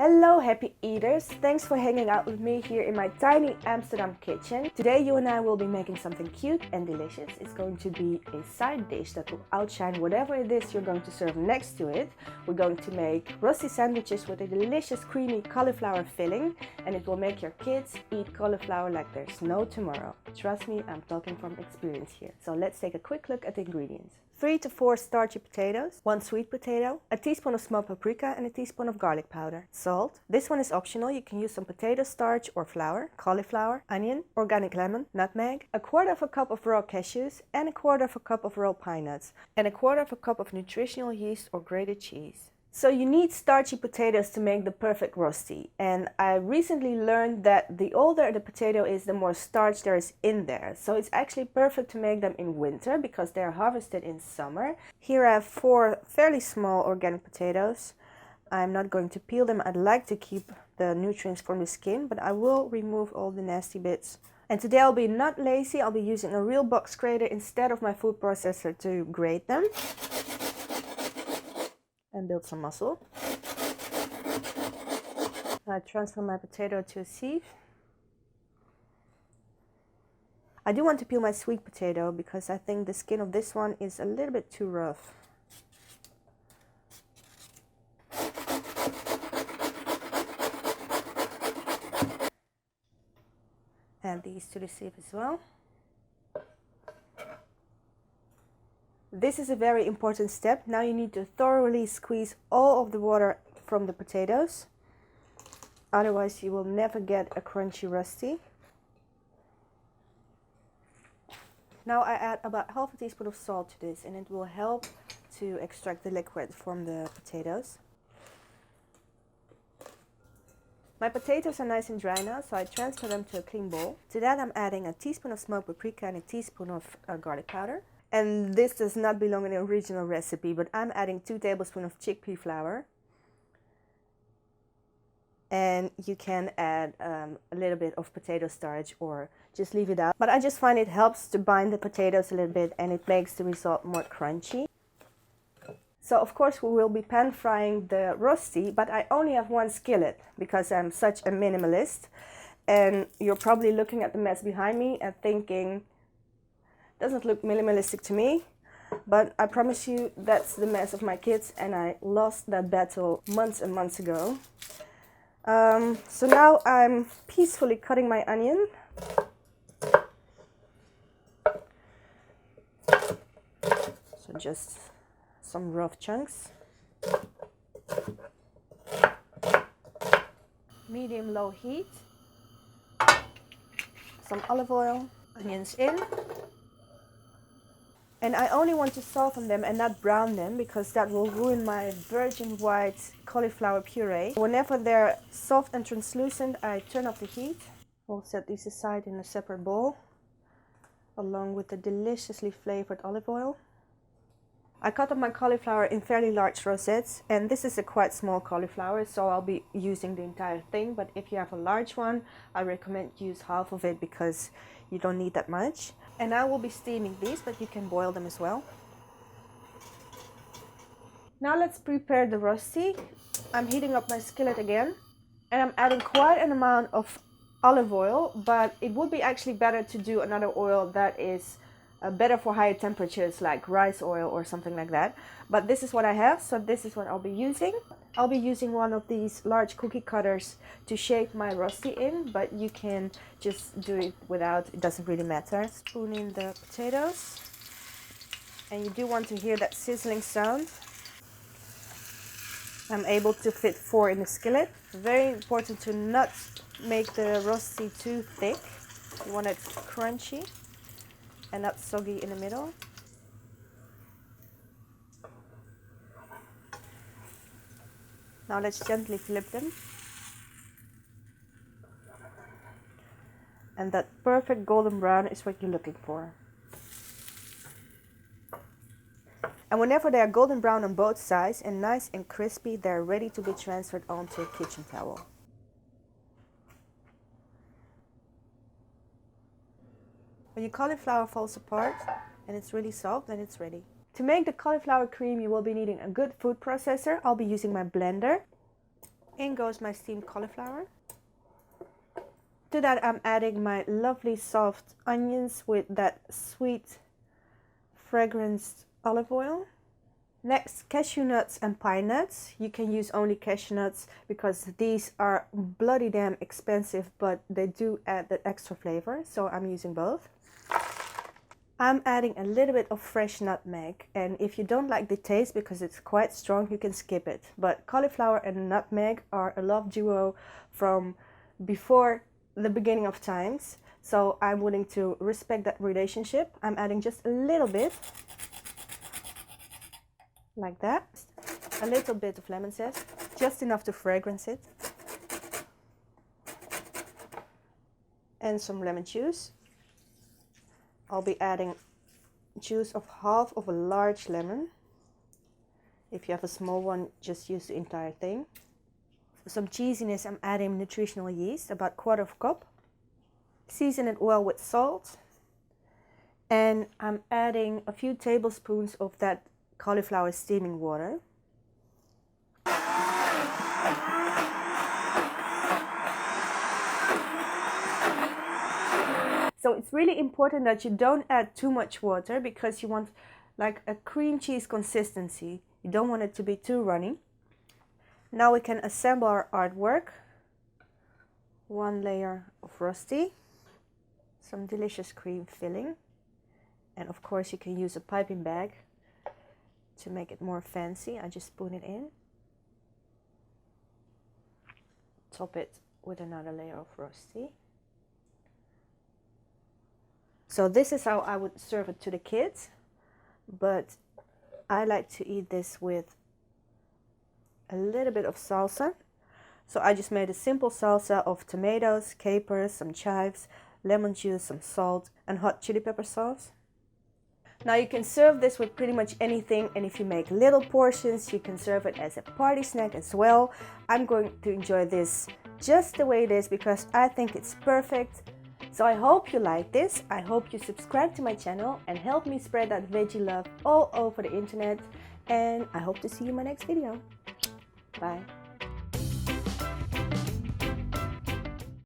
Hello happy eaters, thanks for hanging out with me here in my tiny Amsterdam kitchen. Today you and I will be making something cute and delicious. It's going to be a side dish that will outshine whatever it is you're going to serve next to it. We're going to make rosti sandwiches with a delicious creamy cauliflower filling, and it will make your kids eat cauliflower like there's no tomorrow. Trust me, I'm talking from experience here. So let's take a quick look at the ingredients. 3 to 4 starchy potatoes, 1 sweet potato, a teaspoon of smoked paprika and a teaspoon of garlic powder, salt. This one is optional, you can use some potato starch or flour, cauliflower, onion, organic lemon, nutmeg, a quarter of a cup of raw cashews and a quarter of a cup of raw pine nuts, and a quarter of a cup of nutritional yeast or grated cheese. So you need starchy potatoes to make the perfect rosti, and I recently learned that the older the potato is, the more starch there is in there. So it's actually perfect to make them in winter because they are harvested in summer. Here I have 4 fairly small organic potatoes. I'm not going to peel them. I'd like to keep the nutrients from the skin, but I will remove all the nasty bits. And today I'll be not lazy, I'll be using a real box grater instead of my food processor to grate them and build some muscle. I transfer my potato to a sieve. I do want to peel my sweet potato because I think the skin of this one is a little bit too rough. Add these to the sieve as well. This is a very important step. Now you need to thoroughly squeeze all of the water from the potatoes. Otherwise you will never get a crunchy rosti. Now I add about half a teaspoon of salt to this, and it will help to extract the liquid from the potatoes. My potatoes are nice and dry now, so I transfer them to a clean bowl. To that I'm adding a teaspoon of smoked paprika and a teaspoon of garlic powder. And this does not belong in the original recipe, but I'm adding 2 tablespoons of chickpea flour. And you can add a little bit of potato starch or just leave it out. But I just find it helps to bind the potatoes a little bit and it makes the result more crunchy. So of course we will be pan frying the rosti, but I only have 1 skillet because I'm such a minimalist. And you're probably looking at the mess behind me and thinking, doesn't look minimalistic to me, but I promise you that's the mess of my kids, and I lost that battle months and months ago. So now I'm peacefully cutting my onion. So just some rough chunks. Medium-low heat. Some olive oil, onions in. And I only want to soften them and not brown them because that will ruin my virgin white cauliflower puree. Whenever they're soft and translucent, I turn off the heat. We'll set these aside in a separate bowl along with the deliciously flavored olive oil. I cut up my cauliflower in fairly large rosettes, and this is a quite small cauliflower, so I'll be using the entire thing. But if you have a large one, I recommend use half of it because you don't need that much. And I will be steaming these, but you can boil them as well. Now let's prepare the rosti. I'm heating up my skillet again, and I'm adding quite an amount of olive oil, but it would be actually better to do another oil that is better for higher temperatures, like rice oil or something like that. But this is what I have, so this is what I'll be using. I'll be using one of these large cookie cutters to shape my rosti in, but you can just do it without, it doesn't really matter. Spoon in the potatoes, and you do want to hear that sizzling sound. I'm able to fit 4 in the skillet. Very important to not make the rosti too thick. You want it crunchy and not soggy in the middle. Now let's gently flip them. And that perfect golden brown is what you're looking for. And whenever they are golden brown on both sides and nice and crispy, they're ready to be transferred onto a kitchen towel. When your cauliflower falls apart and it's really soft, then it's ready. To make the cauliflower cream, you will be needing a good food processor. I'll be using my blender. In goes my steamed cauliflower. To that I'm adding my lovely soft onions with that sweet fragranced olive oil. Next, cashew nuts and pine nuts. You can use only cashew nuts because these are bloody damn expensive, but they do add that extra flavor, so I'm using both. I'm adding a little bit of fresh nutmeg, and if you don't like the taste because it's quite strong, you can skip it. But cauliflower and nutmeg are a love duo from before the beginning of times, so I'm willing to respect that relationship. I'm adding just a little bit, like that. A little bit of lemon zest, just enough to fragrance it. And some lemon juice. I'll be adding juice of half of a large lemon. If you have a small one, just use the entire thing. For some cheesiness, I'm adding nutritional yeast, about 1/4 cup. Season it well with salt. And I'm adding a few tablespoons of that cauliflower steaming water. So it's really important that you don't add too much water because you want like a cream cheese consistency. You don't want it to be too runny. Now we can assemble our artwork. 1 layer of rosti, some delicious cream filling, and of course you can use a piping bag to make it more fancy. I just spoon it in. Top it with another layer of rosti. So this is how I would serve it to the kids, but I like to eat this with a little bit of salsa. So I just made a simple salsa of tomatoes, capers, some chives, lemon juice, some salt, and hot chili pepper sauce. Now you can serve this with pretty much anything, and if you make little portions, you can serve it as a party snack as well. I'm going to enjoy this just the way it is because I think it's perfect. So I hope you like this. I hope you subscribe to my channel and help me spread that veggie love all over the internet. And I hope to see you in my next video. Bye.